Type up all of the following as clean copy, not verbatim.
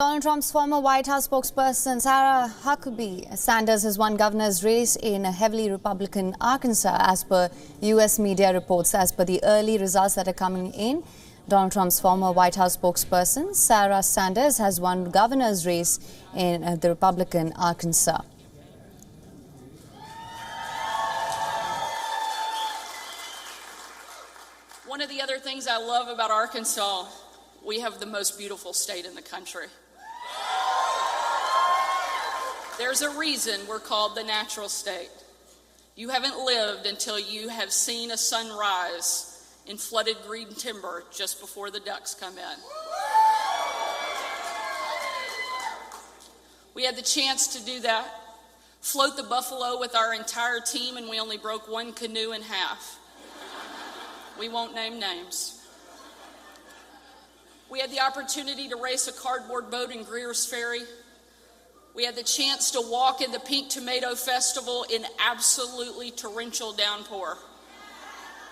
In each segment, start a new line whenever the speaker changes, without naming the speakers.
Donald Trump's former White House spokesperson Sarah Huckabee Sanders has won governor's race in a heavily Republican Arkansas, as per U.S. media reports. As per the early results that are coming in, Donald Trump's former White House spokesperson Sarah Sanders has won governor's race in the Republican Arkansas.
One of the other things I love about Arkansas, we have the most beautiful state in the country. There's a reason we're called the natural state. You haven't lived until you have seen a sunrise in flooded green timber just before the ducks come in. We had the chance to do that, float the buffalo with our entire team, and we only broke one canoe in half. We won't name names. We had the opportunity to race a cardboard boat in Greer's Ferry. We had the chance to walk in the Pink Tomato Festival in absolutely torrential downpour.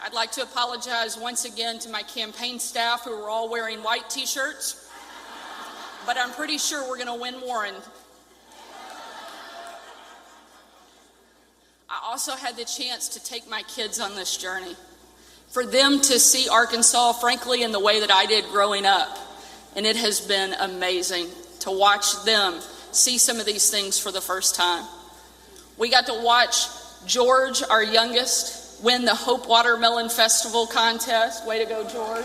I'd like to apologize once again to my campaign staff who were all wearing white t-shirts, but I'm pretty sure we're going to win Warren. I also had the chance to take my kids on this journey, for them to see Arkansas, frankly, in the way that I did growing up. And it has been amazing to watch them see some of these things for the first time. We got to watch George, our youngest, win the Hope Watermelon Festival contest. Way to go, George.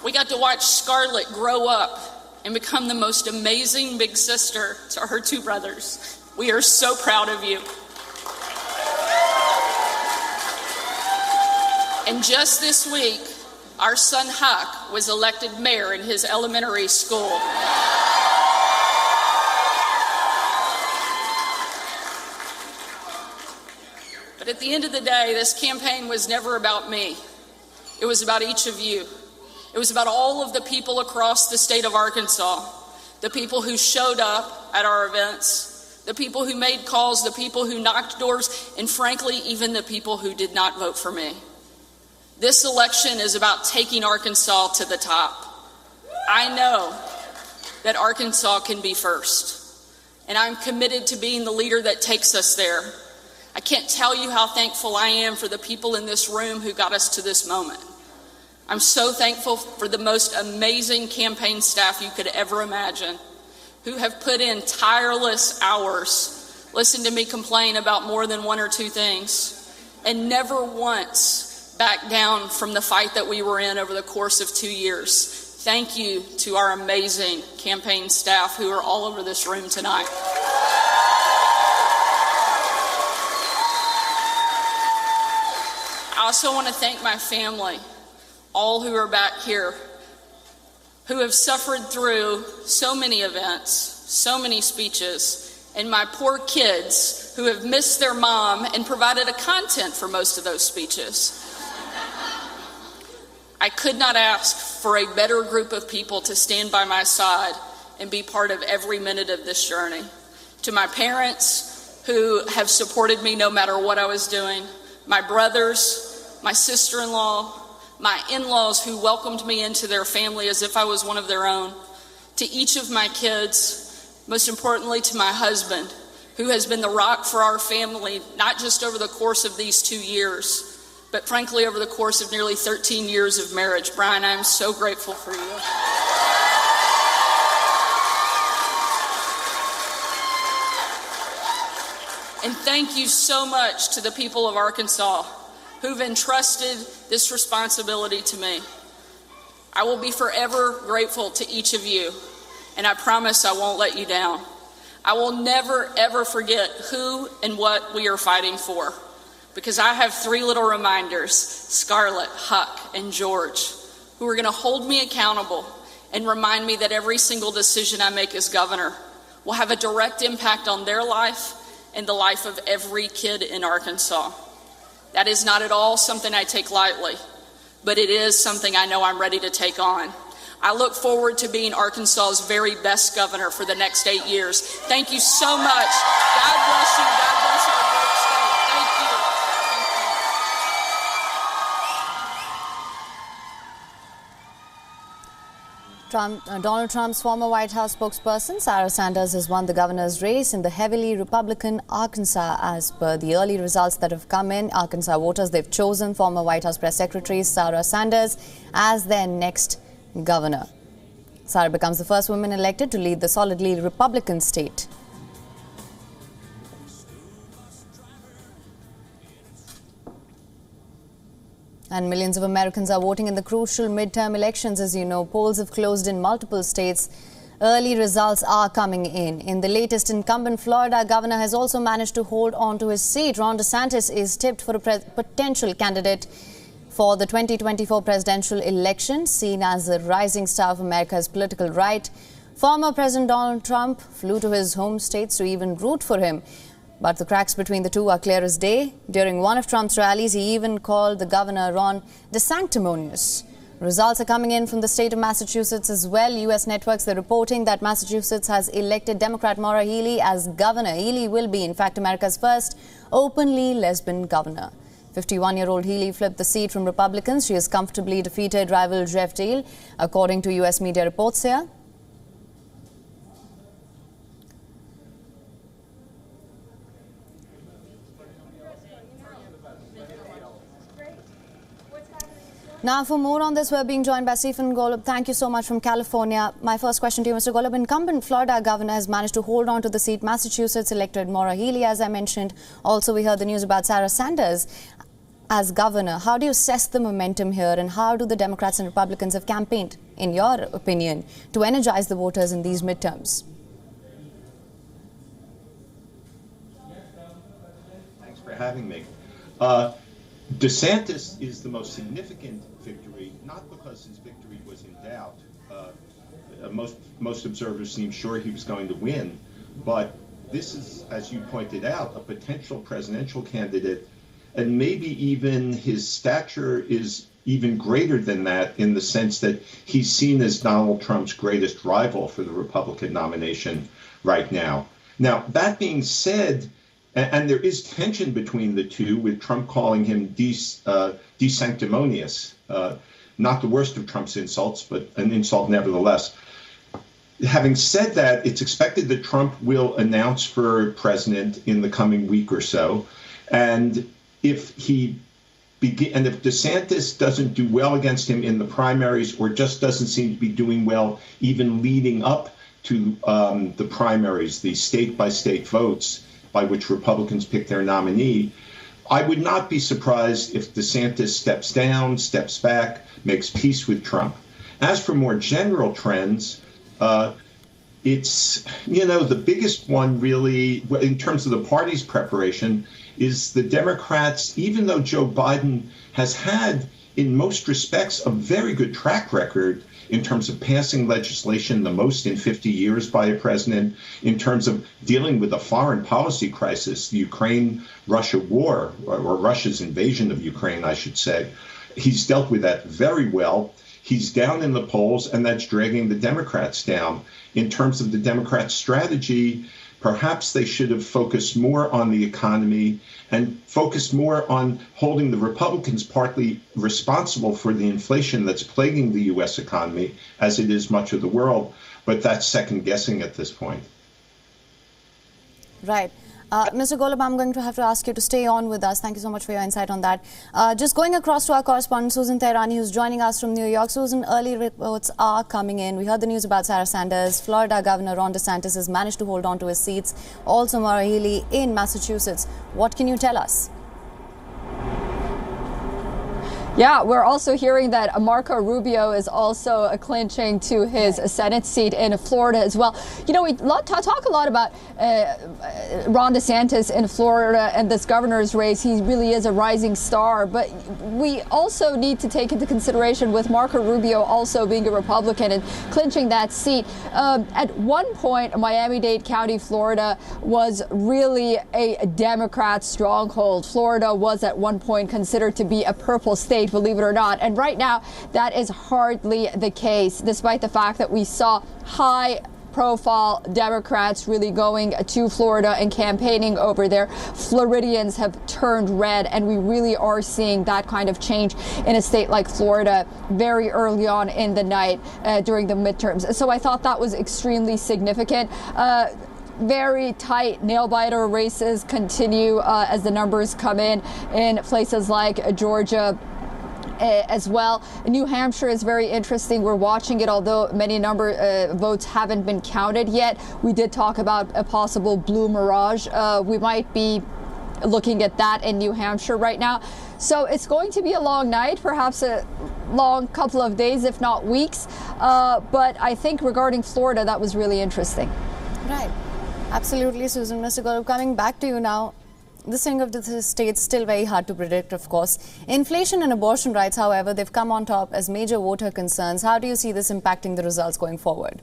We got to watch Scarlett grow up and become the most amazing big sister to her two brothers. We are so proud of you. And just this week, our son Huck was elected mayor in his elementary school. But at the end of the day, this campaign was never about me. It was about each of you. It was about all of the people across the state of Arkansas, the people who showed up at our events, the people who made calls, the people who knocked doors, and frankly, even the people who did not vote for me. This election is about taking Arkansas to the top. I know that Arkansas can be first, and I'm committed to being the leader that takes us there. I can't tell you how thankful I am for the people in this room who got us to this moment. I'm so thankful for the most amazing campaign staff you could ever imagine, who have put in tireless hours, listened to me complain about more than one or two things, and never once back down from the fight that we were in over the course of 2 years. Thank you to our amazing campaign staff who are all over this room tonight. I also want to thank my family, all who are back here, who have suffered through so many events, so many speeches, and my poor kids who have missed their mom and provided a content for most of those speeches. I could not ask for a better group of people to stand by my side and be part of every minute of this journey. To my parents who have supported me no matter what I was doing, my brothers, my sister-in-law, my in-laws who welcomed me into their family as if I was one of their own, to each of my kids, most importantly to my husband, who has been the rock for our family, not just over the course of these 2 years, but frankly, over the course of nearly 13 years of marriage. Brian, I am so grateful for you. And thank you so much to the people of Arkansas who've entrusted this responsibility to me. I will be forever grateful to each of you, and I promise I won't let you down. I will never, ever forget who and what we are fighting for, because I have three little reminders, Scarlett, Huck, and George, who are going to hold me accountable and remind me that every single decision I make as governor will have a direct impact on their life and the life of every kid in Arkansas. That is not at all something I take lightly, but it is something I know I'm ready to take on. I look forward to being Arkansas's very best governor for the next 8 years. Thank you so much. God bless you. God bless our great state. Thank you. Thank you.
Donald Trump's former White House spokesperson, Sarah Sanders, has won the governor's race in the heavily Republican Arkansas. As per the early results that have come in, Arkansas voters, they've chosen former White House press secretary Sarah Sanders as their next governor. Sarah becomes the first woman elected to lead the solidly Republican state. And millions of Americans are voting in the crucial midterm elections. As you know, polls have closed in multiple states. Early results are coming in. In the latest, incumbent Florida governor has also managed to hold on to his seat. Ron DeSantis is tipped for a potential candidate for the 2024 presidential election, seen as the rising star of America's political right. Former President Donald Trump flew to his home states to even root for him. But the cracks between the two are clear as day. During one of Trump's rallies, he even called the governor Ron DeSanctimonious. Results are coming in from the state of Massachusetts as well. U.S. networks are reporting that Massachusetts has elected Democrat Maura Healey as governor. Healey will be, in fact, America's first openly lesbian governor. 51-year-old Healey flipped the seat from Republicans. She has comfortably defeated rival Jeff Dale, according to U.S. media reports here. Now, for more on this, we're being joined by Stephen Golub. Thank you so much from California. My first question to you, Mr. Golub. Incumbent Florida governor has managed to hold on to the seat. Massachusetts elected Maura Healey, as I mentioned. Also, we heard the news about Sarah Sanders as governor. How do you assess the momentum here, and how do the Democrats and Republicans have campaigned, in your opinion, to energize the voters in these midterms?
Thanks for having me. DeSantis is the most significant victory, not because his victory was in doubt. Most observers seem sure he was going to win, but this is, as you pointed out, a potential presidential candidate, and maybe even his stature is even greater than that, in the sense that he's seen as Donald Trump's greatest rival for the Republican nomination right now. Now, that being said, and there is tension between the two, with Trump calling him desanctimonious. Not the worst of Trump's insults, but an insult nevertheless. Having said that, it's expected that Trump will announce for president in the coming week or so. And if DeSantis doesn't do well against him in the primaries, or just doesn't seem to be doing well even leading up to the primaries, the state-by-state votes, by which Republicans pick their nominee, I would not be surprised if DeSantis steps down, steps back, makes peace with Trump. As for more general trends, it's, the biggest one really, in terms of the party's preparation, is the Democrats, even though Joe Biden has had, in most respects, a very good track record in terms of passing legislation, the most in 50 years by a president, in terms of dealing with a foreign policy crisis, the Ukraine-Russia war, or Russia's invasion of Ukraine, I should say. He's dealt with that very well. He's down in the polls, and that's dragging the Democrats down. In terms of the Democrats' strategy, perhaps they should have focused more on the economy and focused more on holding the Republicans partly responsible for the inflation that's plaguing the U.S. economy, as it is much of the world. But that's second guessing at this point.
Right. Mr. Golub, I'm going to have to ask you to stay on with us. Thank you so much for your insight on that. Just going across to our correspondent, Susan Tehrani, who's joining us from New York. Susan, early reports are coming in. We heard the news about Sarah Sanders. Florida Governor Ron DeSantis has managed to hold on to his seats. Also, Maura Healey in Massachusetts. What can you tell us?
Yeah, we're also hearing that Marco Rubio is also clinching to his Senate seat in Florida as well. We talk a lot about Ron DeSantis in Florida and this governor's race. He really is a rising star. But we also need to take into consideration with Marco Rubio also being a Republican and clinching that seat. At one point, Miami-Dade County, Florida, was really a Democrat stronghold. Florida was at one point considered to be a purple state, believe it or not. And right now, that is hardly the case, despite the fact that we saw high high-profile Democrats really going to Florida and campaigning over there. Floridians have turned red, and we really are seeing that kind of change in a state like Florida very early on in the night during the midterms. So I thought that was extremely significant. Very tight nail-biter races continue as the numbers come in places like Georgia as well. New Hampshire is very interesting. We're watching it, although many votes haven't been counted yet. We did talk about a possible blue mirage. We might be looking at that in New Hampshire right now. So it's going to be a long night, perhaps a long couple of days, if not weeks. But I think regarding Florida, that was really interesting.
Right. Absolutely, Susan. Mr. Golub, coming back to you now. The swing of the states still very hard to predict, of course. Inflation and abortion rights, however, they've come on top as major voter concerns. How do you see this impacting the results going forward?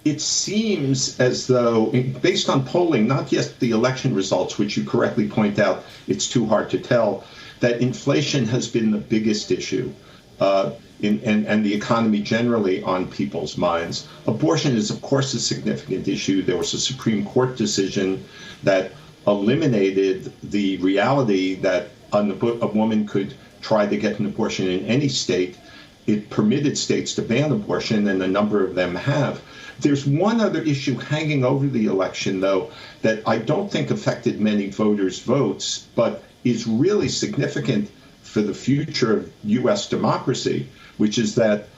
It seems as though, based on polling, not just the election results, which you correctly point out, it's too hard to tell, that inflation has been the biggest issue. And the economy generally on people's minds. Abortion is, of course, a significant issue. There was a Supreme Court decision that eliminated the reality that a woman could try to get an abortion in any state. It permitted states to ban abortion, and a number of them have. There's one other issue hanging over the election, though, that I don't think affected many voters' votes, but is really significant for the future of U.S. democracy, which is that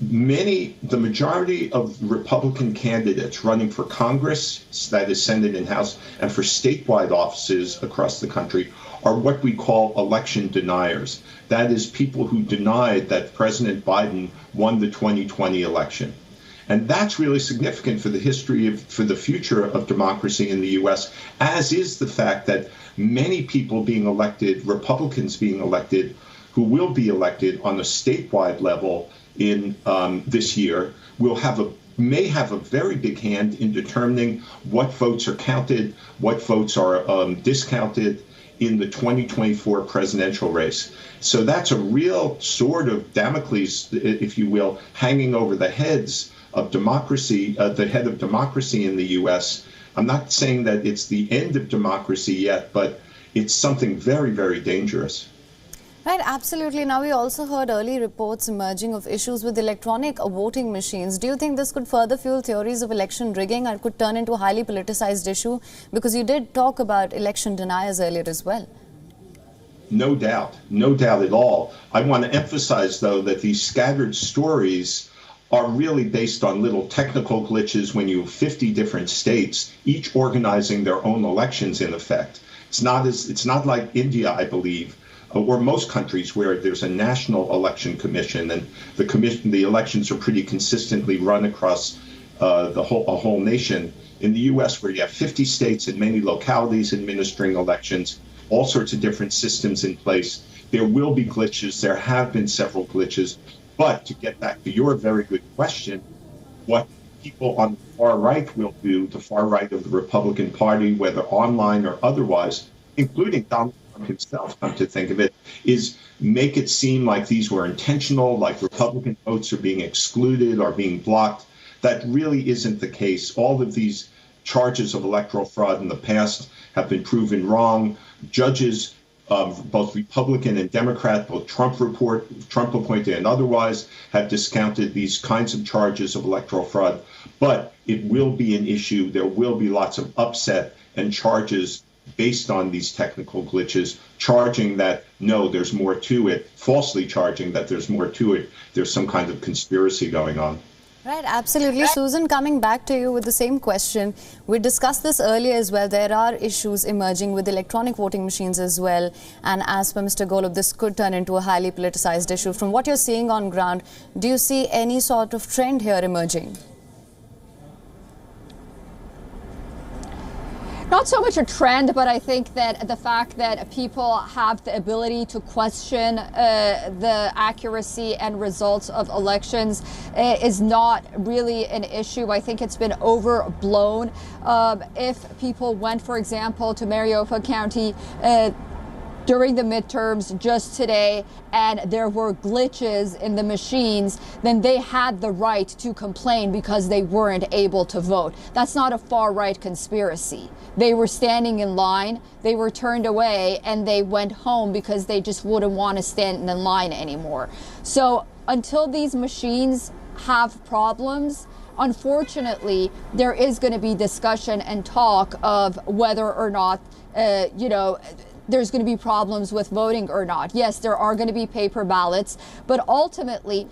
the majority of Republican candidates running for Congress, that is Senate and House, and for statewide offices across the country are what we call election deniers. That is people who denied that President Biden won the 2020 election. And that's really significant for the for the future of democracy in the U.S., as is the fact that many people being elected, Republicans being elected, who will be elected on a statewide level in this year, may have a very big hand in determining what votes are counted, what votes are discounted in the 2024 presidential race. So that's a real sword of Damocles, if you will, hanging over the heads of democracy, the head of democracy in the U.S. I'm not saying that it's the end of democracy yet, but it's something very, very dangerous.
Right, absolutely. Now, we also heard early reports emerging of issues with electronic voting machines. Do you think this could further fuel theories of election rigging and could turn into a highly politicized issue? Because you did talk about election deniers earlier as well.
No doubt at all. I want to emphasize, though, that these scattered stories are really based on little technical glitches when you have 50 different states, each organizing their own elections in effect. It's not like India, I believe, or most countries where there's a national election commission, and the elections are pretty consistently run across a whole nation. In the U.S., where you have 50 states and many localities administering elections, all sorts of different systems in place, there will be glitches. There have been several glitches. But to get back to your very good question, what people on the far right will do, the far right of the Republican Party, whether online or otherwise, including Donald Trump himself, come to think of it, is make it seem like these were intentional, like Republican votes are being excluded or being blocked. That really isn't the case. All of these charges of electoral fraud in the past have been proven wrong. Judges, both Republican and Democrat, both Trump appointed and otherwise, have discounted these kinds of charges of electoral fraud. But it will be an issue. There will be lots of upset and charges based on these technical glitches, charging that, no, there's more to it, falsely charging that there's more to it. There's some kind of conspiracy going on.
Right, absolutely. Susan, coming back to you with the same question. We discussed this earlier as well. There are issues emerging with electronic voting machines as well. And as per Mr. Golub, this could turn into a highly politicized issue. From what you're seeing on ground, do you see any sort of trend here emerging?
Not so much a trend, but I think that the fact that people have the ability to question the accuracy and results of elections is not really an issue. I think it's been overblown. If people went, for example, to Maricopa County during the midterms just today and there were glitches in the machines, then they had the right to complain because they weren't able to vote. That's not a far-right conspiracy. They were standing in line, they were turned away, and they went home because they just wouldn't want to stand in line anymore. So until these machines have problems, unfortunately, there is going to be discussion and talk of whether or not, there's going to be problems with voting or not. Yes, there are going to be paper ballots, but ultimately,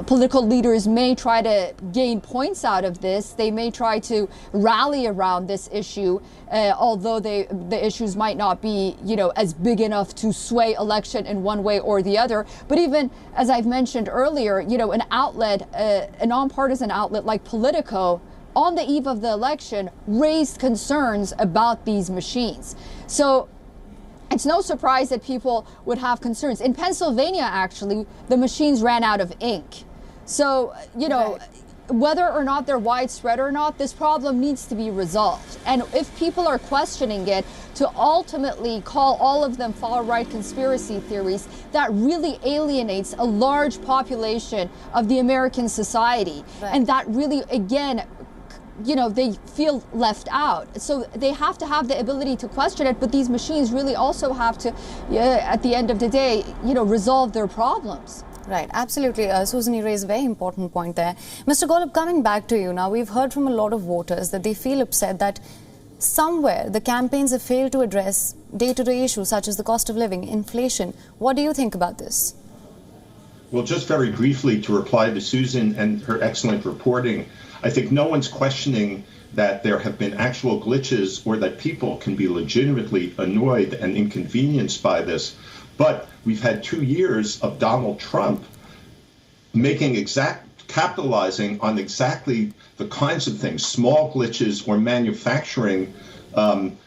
political leaders may try to gain points out of this. They may try to rally around this issue, although the issues might not be, as big enough to sway election in one way or the other. But even, as I've mentioned earlier, an outlet, a nonpartisan outlet like Politico, on the eve of the election, raised concerns about these machines. So it's no surprise that people would have concerns. In Pennsylvania, actually, the machines ran out of ink. So, right. Whether or not they're widespread or not, this problem needs to be resolved. And if people are questioning it, to ultimately call all of them far-right conspiracy theories, that really alienates a large population of the American society. Right. And that really, again, they feel left out. So they have to have the ability to question it, but these machines really also have to, at the end of the day, resolve their problems.
Right, absolutely. Susan, you raised a very important point there. Mr. Golub, coming back to you now, we've heard from a lot of voters that they feel upset that somewhere the campaigns have failed to address day-to-day issues such as the cost of living, inflation. What do you think about this?
Well, just very briefly to reply to Susan and her excellent reporting, I think no one's questioning that there have been actual glitches or that people can be legitimately annoyed and inconvenienced by this. But we've had 2 years of Donald Trump capitalizing on exactly the kinds of things, small glitches or manufacturing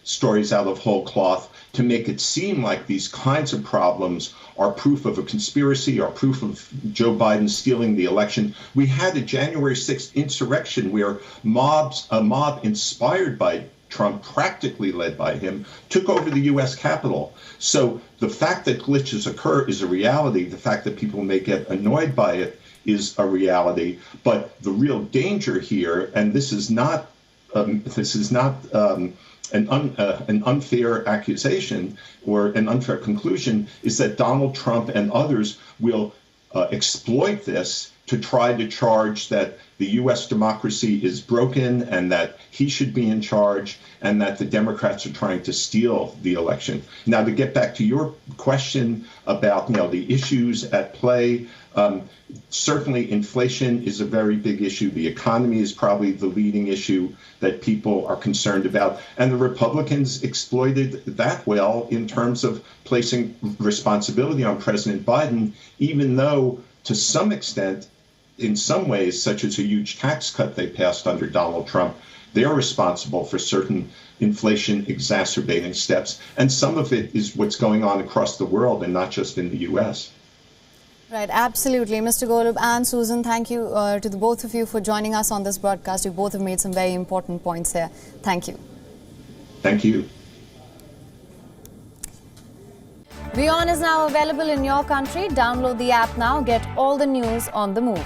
stories out of whole cloth to make it seem like these kinds of problems are proof of a conspiracy or proof of Joe Biden stealing the election. We had a January 6th insurrection where a mob inspired by Trump, practically led by him, took over the U.S. Capitol. So the fact that glitches occur is a reality. The fact that people may get annoyed by it is a reality. But the real danger here, and this is not an unfair accusation or an unfair conclusion, is that Donald Trump and others will exploit this to try to charge that the U.S. democracy is broken and that he should be in charge and that the Democrats are trying to steal the election. Now, to get back to your question about the issues at play, certainly inflation is a very big issue. The economy is probably the leading issue that people are concerned about. And the Republicans exploited that well in terms of placing responsibility on President Biden, even though to some extent, in some ways, such as a huge tax cut they passed under Donald Trump, they're responsible for certain inflation exacerbating steps. And some of it is what's going on across the world and not just in the U.S.
Right, absolutely. Mr. Golub and Susan, thank you to the both of you for joining us on this broadcast. You both have made some very important points here. Thank you.
Thank you.
WION is now available in your country. Download the app now. Get all the news on the move.